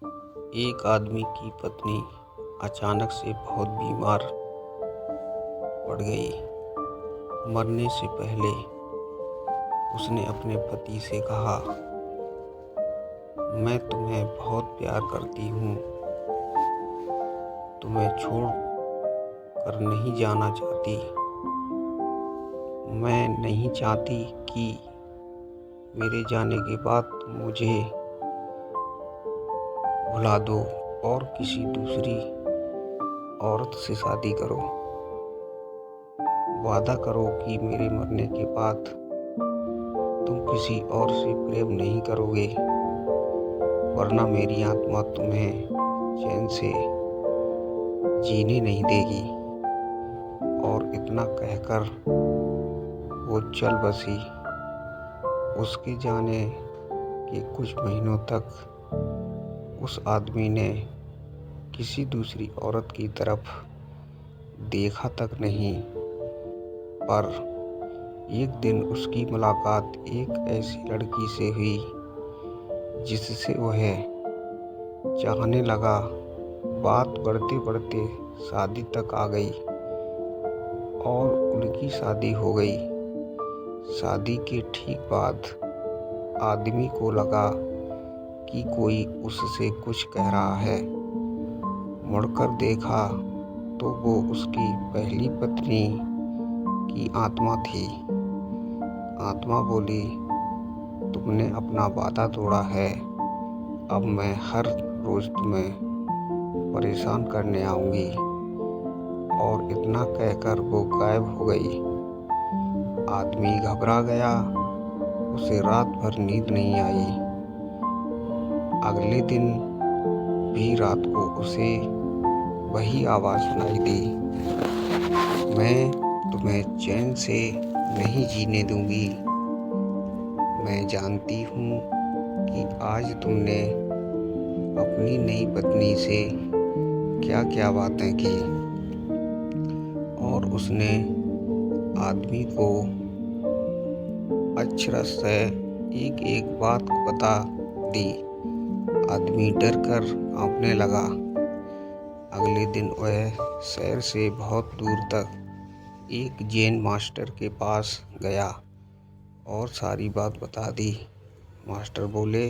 एक आदमी की पत्नी अचानक से बहुत बीमार पड़ गई। मरने से पहले उसने अपने पति से कहा, मैं तुम्हें बहुत प्यार करती हूँ, तुम्हें छोड़ कर नहीं जाना चाहती। मैं नहीं चाहती कि मेरे जाने के बाद तुम मुझे भुला दो और किसी दूसरी औरत से शादी करो। वादा करो कि मेरे मरने के बाद तुम किसी और से प्रेम नहीं करोगे, वरना मेरी आत्मा तुम्हें चैन से जीने नहीं देगी। और इतना कहकर वो चल बसी। उसके जाने के कुछ महीनों तक उस आदमी ने किसी दूसरी औरत की तरफ देखा तक नहीं, पर एक दिन उसकी मुलाकात एक ऐसी लड़की से हुई जिससे वह चाहने लगा। बात बढ़ते बढ़ते शादी तक आ गई और उनकी शादी हो गई। शादी के ठीक बाद आदमी को लगा कि कोई उससे कुछ कह रहा है। मुड़कर देखा तो वो उसकी पहली पत्नी की आत्मा थी। आत्मा बोली, तुमने अपना वादा तोड़ा है, अब मैं हर रोज तुम्हें परेशान करने आऊंगी। और इतना कहकर वो गायब हो गई। आदमी घबरा गया, उसे रात भर नींद नहीं आई। अगले दिन भी रात को उसे वही आवाज़ सुनाई दी, मैं तुम्हें चैन से नहीं जीने दूंगी। मैं जानती हूँ कि आज तुमने अपनी नई पत्नी से क्या क्या बातें की। और उसने आदमी को अक्षरशः से एक एक बात बता दी। आदमी डर कर कांपने लगा। अगले दिन वह शहर से बहुत दूर तक एक जैन मास्टर के पास गया और सारी बात बता दी। मास्टर बोले,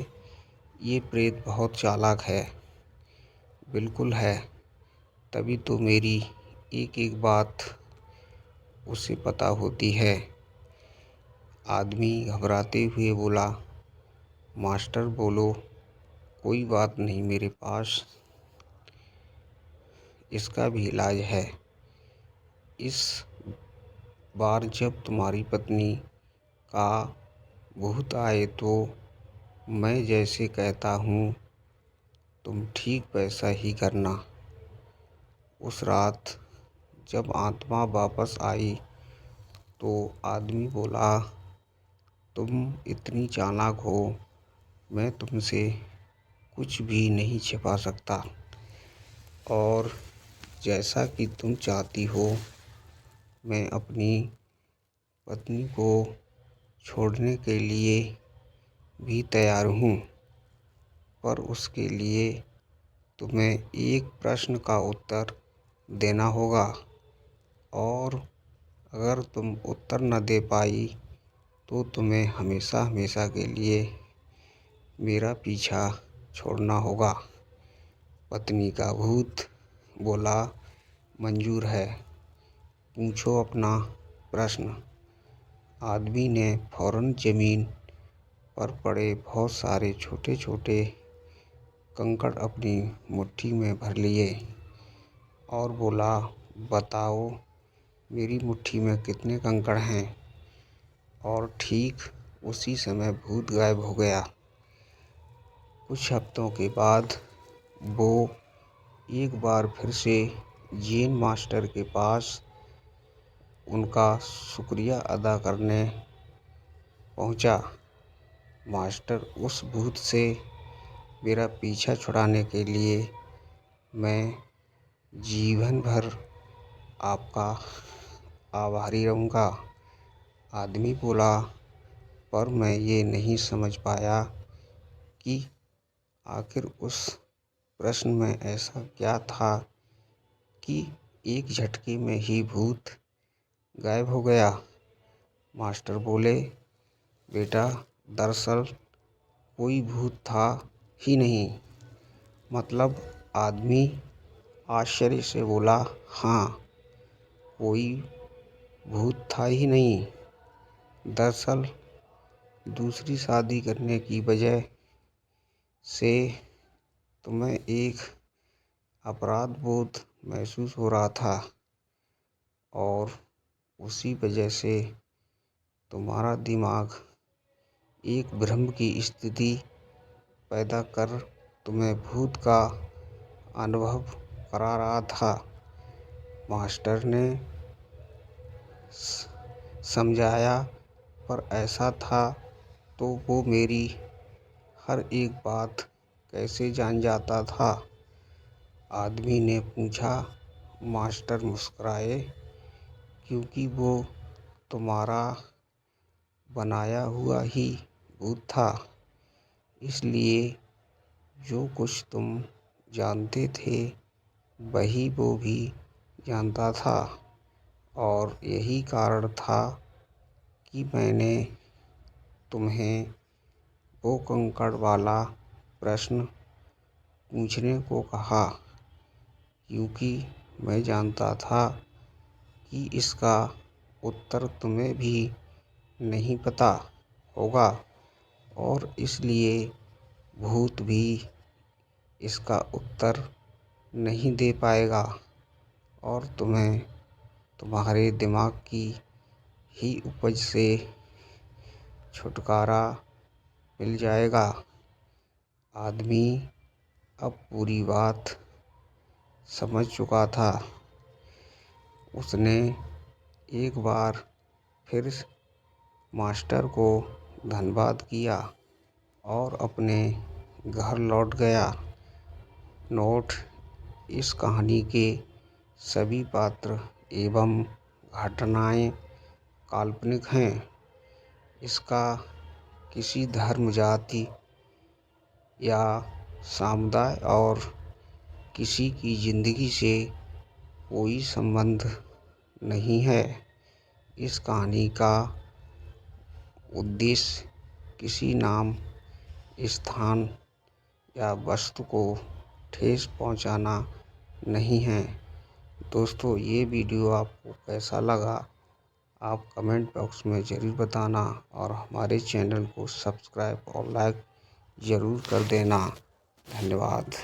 ये प्रेत बहुत चालाक है। बिल्कुल है, तभी तो मेरी एक एक बात उसे पता होती है। आदमी घबराते हुए बोला, मास्टर बोलो, कोई बात नहीं, मेरे पास इसका भी इलाज है। इस बार जब तुम्हारी पत्नी का भूत आए तो मैं जैसे कहता हूँ तुम ठीक वैसा ही करना। उस रात जब आत्मा वापस आई तो आदमी बोला, तुम इतनी चालाक हो, मैं तुमसे कुछ भी नहीं छिपा सकता। और जैसा कि तुम चाहती हो, मैं अपनी पत्नी को छोड़ने के लिए भी तैयार हूँ, पर उसके लिए तुम्हें एक प्रश्न का उत्तर देना होगा। और अगर तुम उत्तर न दे पाई तो तुम्हें हमेशा हमेशा के लिए मेरा पीछा छोड़ना होगा। पत्नी का भूत बोला, मंजूर है, पूछो अपना प्रश्न। आदमी ने फौरन जमीन पर पड़े बहुत सारे छोटे छोटे कंकड़ अपनी मुट्ठी में भर लिए और बोला, बताओ मेरी मुट्ठी में कितने कंकड़ हैं। और ठीक उसी समय भूत गायब हो गया। कुछ हफ्तों के बाद वो एक बार फिर से जैन मास्टर के पास उनका शुक्रिया अदा करने पहुंचा। मास्टर, उस भूत से मेरा पीछा छुड़ाने के लिए मैं जीवन भर आपका आभारी रहूँगा। आदमी बोला, पर मैं ये नहीं समझ पाया कि आखिर उस प्रश्न में ऐसा क्या था कि एक झटके में ही भूत गायब हो गया? मास्टर बोले, बेटा, दरअसल कोई भूत था ही नहीं। मतलब? आदमी आश्चर्य से बोला, हाँ, कोई भूत था ही नहीं। दरअसल दूसरी शादी करने की वजह से तुम्हें एक अपराध बोध महसूस हो रहा था और उसी वजह से तुम्हारा दिमाग एक भ्रम की स्थिति पैदा कर तुम्हें भूत का अनुभव करा रहा था। मास्टर ने समझाया, पर ऐसा था तो वो मेरी हर एक बात कैसे जान जाता था? आदमी ने पूछा। मास्टर मुस्कुराए, क्योंकि वो तुम्हारा बनाया हुआ ही भूत था। इसलिए जो कुछ तुम जानते थे वही वो भी जानता था, और यही कारण था कि मैंने तुम्हें वो कंकड़ वाला प्रश्न पूछने को कहा, क्योंकि मैं जानता था कि इसका उत्तर तुम्हें भी नहीं पता होगा और इसलिए भूत भी इसका उत्तर नहीं दे पाएगा और तुम्हें तुम्हारे दिमाग की ही उपज से छुटकारा मिल जाएगा। आदमी अब पूरी बात समझ चुका था। उसने एक बार फिर मास्टर को धन्यवाद किया और अपने घर लौट गया। नोट: इस कहानी के सभी पात्र एवं घटनाएं काल्पनिक हैं। इसका किसी धर्म, जाति या समुदाय और किसी की जिंदगी से कोई संबंध नहीं है। इस कहानी का उद्देश्य किसी नाम, स्थान या वस्तु को ठेस पहुंचाना नहीं है। दोस्तों, ये वीडियो आपको कैसा लगा आप कमेंट बॉक्स में ज़रूर बताना और हमारे चैनल को सब्सक्राइब और लाइक ज़रूर कर देना। धन्यवाद।